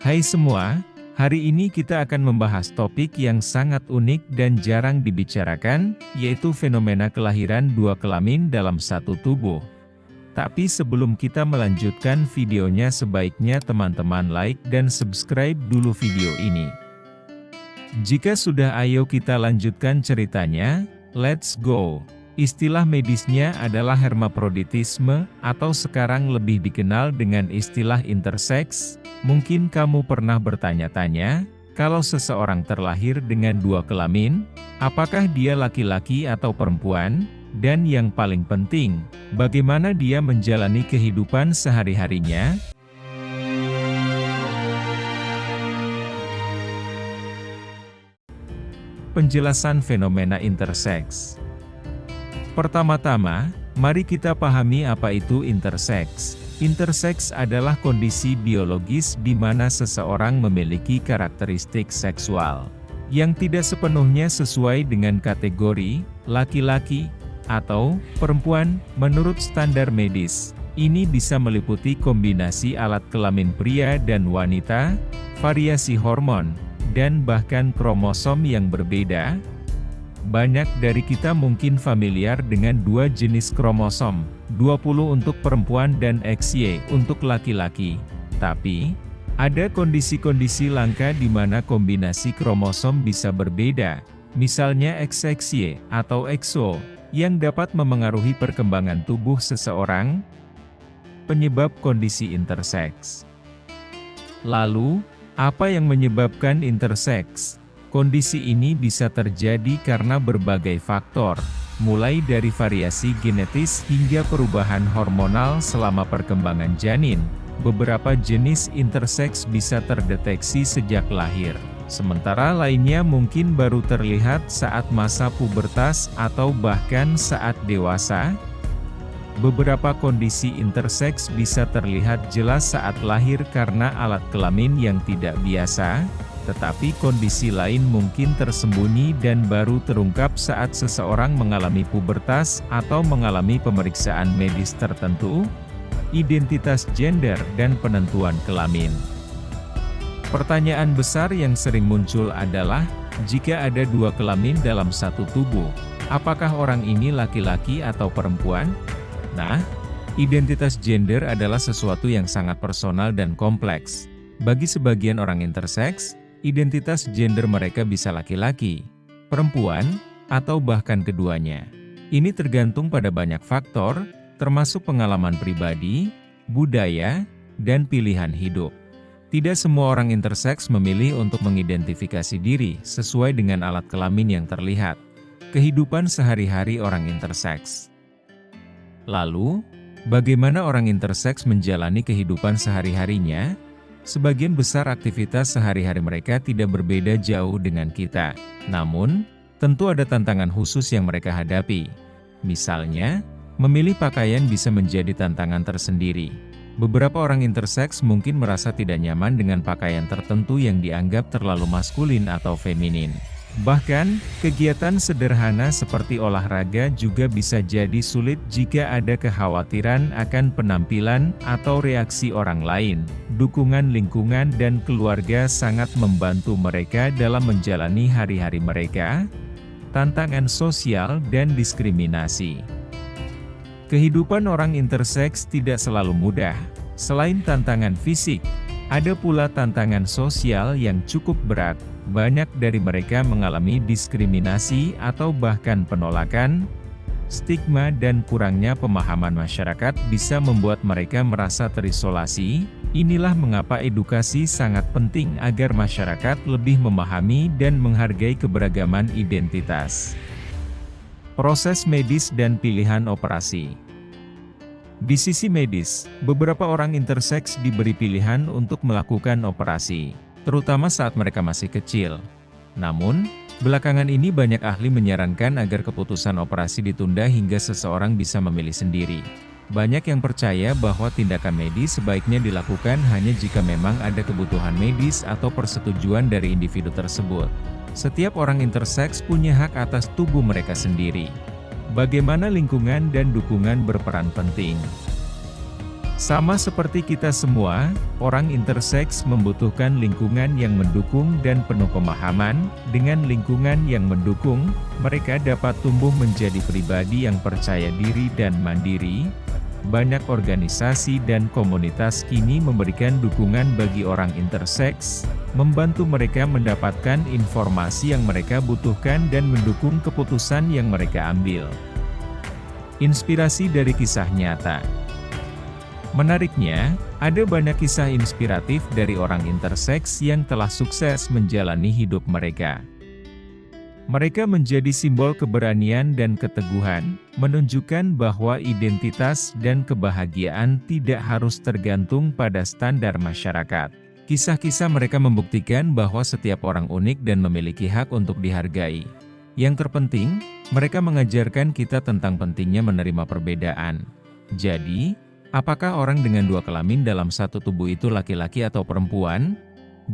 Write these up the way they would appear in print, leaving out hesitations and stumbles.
Hai semua, hari ini kita akan membahas topik yang sangat unik dan jarang dibicarakan, yaitu fenomena kelahiran dua kelamin dalam satu tubuh. Tapi sebelum kita melanjutkan videonya, sebaiknya teman-teman like dan subscribe dulu video ini. Jika sudah, ayo kita lanjutkan ceritanya, let's go! Istilah medisnya adalah hermaphroditisme, atau sekarang lebih dikenal dengan istilah intersex. Mungkin kamu pernah bertanya-tanya, kalau seseorang terlahir dengan dua kelamin, apakah dia laki-laki atau perempuan? Dan yang paling penting, bagaimana dia menjalani kehidupan sehari-harinya? Penjelasan fenomena intersex. Pertama-tama, mari kita pahami apa itu intersex. Intersex adalah kondisi biologis di mana seseorang memiliki karakteristik seksual yang tidak sepenuhnya sesuai dengan kategori laki-laki atau perempuan menurut standar medis. Ini bisa meliputi kombinasi alat kelamin pria dan wanita, variasi hormon, dan bahkan kromosom yang berbeda. Banyak dari kita mungkin familiar dengan dua jenis kromosom, 20 untuk perempuan dan XY untuk laki-laki. Tapi, ada kondisi-kondisi langka di mana kombinasi kromosom bisa berbeda, misalnya XXY atau XO, yang dapat memengaruhi perkembangan tubuh seseorang. Penyebab kondisi intersex. Lalu, apa yang menyebabkan intersex? Kondisi ini bisa terjadi karena berbagai faktor, mulai dari variasi genetis hingga perubahan hormonal selama perkembangan janin. Beberapa jenis intersex bisa terdeteksi sejak lahir, sementara lainnya mungkin baru terlihat saat masa pubertas atau bahkan saat dewasa. Beberapa kondisi intersex bisa terlihat jelas saat lahir karena alat kelamin yang tidak biasa, tetapi kondisi lain mungkin tersembunyi dan baru terungkap saat seseorang mengalami pubertas atau mengalami pemeriksaan medis tertentu. Identitas gender dan penentuan kelamin. Pertanyaan besar yang sering muncul adalah, jika ada dua kelamin dalam satu tubuh, apakah orang ini laki-laki atau perempuan? Nah, identitas gender adalah sesuatu yang sangat personal dan kompleks. Bagi sebagian orang intersex, identitas gender mereka bisa laki-laki, perempuan, atau bahkan keduanya. Ini tergantung pada banyak faktor, termasuk pengalaman pribadi, budaya, dan pilihan hidup. Tidak semua orang intersex memilih untuk mengidentifikasi diri sesuai dengan alat kelamin yang terlihat. Kehidupan sehari-hari orang intersex. Lalu, bagaimana orang intersex menjalani kehidupan sehari-harinya? Sebagian besar aktivitas sehari-hari mereka tidak berbeda jauh dengan kita. Namun, tentu ada tantangan khusus yang mereka hadapi. Misalnya, memilih pakaian bisa menjadi tantangan tersendiri. Beberapa orang intersex mungkin merasa tidak nyaman dengan pakaian tertentu yang dianggap terlalu maskulin atau feminin. Bahkan, kegiatan sederhana seperti olahraga juga bisa jadi sulit jika ada kekhawatiran akan penampilan atau reaksi orang lain. Dukungan lingkungan dan keluarga sangat membantu mereka dalam menjalani hari-hari mereka. Tantangan sosial dan diskriminasi. Kehidupan orang intersex tidak selalu mudah. Selain tantangan fisik, ada pula tantangan sosial yang cukup berat. Banyak dari mereka mengalami diskriminasi atau bahkan penolakan. Stigma dan kurangnya pemahaman masyarakat bisa membuat mereka merasa terisolasi. Inilah mengapa edukasi sangat penting agar masyarakat lebih memahami dan menghargai keberagaman identitas. Proses medis dan pilihan operasi. Di sisi medis, beberapa orang intersex diberi pilihan untuk melakukan operasi, terutama saat mereka masih kecil. Namun, belakangan ini banyak ahli menyarankan agar keputusan operasi ditunda hingga seseorang bisa memilih sendiri. Banyak yang percaya bahwa tindakan medis sebaiknya dilakukan hanya jika memang ada kebutuhan medis atau persetujuan dari individu tersebut. Setiap orang intersex punya hak atas tubuh mereka sendiri. Bagaimana lingkungan dan dukungan berperan penting. Sama seperti kita semua, orang interseks membutuhkan lingkungan yang mendukung dan penuh pemahaman. Dengan lingkungan yang mendukung, mereka dapat tumbuh menjadi pribadi yang percaya diri dan mandiri. Banyak organisasi dan komunitas kini memberikan dukungan bagi orang interseks, membantu mereka mendapatkan informasi yang mereka butuhkan dan mendukung keputusan yang mereka ambil. Inspirasi dari kisah nyata. Menariknya, ada banyak kisah inspiratif dari orang interseks yang telah sukses menjalani hidup mereka. Mereka menjadi simbol keberanian dan keteguhan, menunjukkan bahwa identitas dan kebahagiaan tidak harus tergantung pada standar masyarakat. Kisah-kisah mereka membuktikan bahwa setiap orang unik dan memiliki hak untuk dihargai. Yang terpenting, mereka mengajarkan kita tentang pentingnya menerima perbedaan. Jadi, apakah orang dengan dua kelamin dalam satu tubuh itu laki-laki atau perempuan?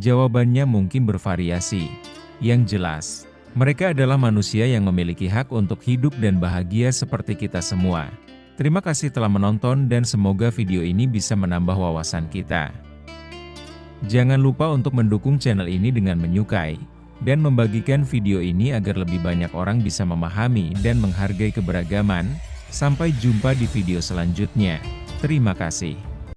Jawabannya mungkin bervariasi. Yang jelas, mereka adalah manusia yang memiliki hak untuk hidup dan bahagia seperti kita semua. Terima kasih telah menonton dan semoga video ini bisa menambah wawasan kita. Jangan lupa untuk mendukung channel ini dengan menyukai dan membagikan video ini agar lebih banyak orang bisa memahami dan menghargai keberagaman. Sampai jumpa di video selanjutnya. Terima kasih.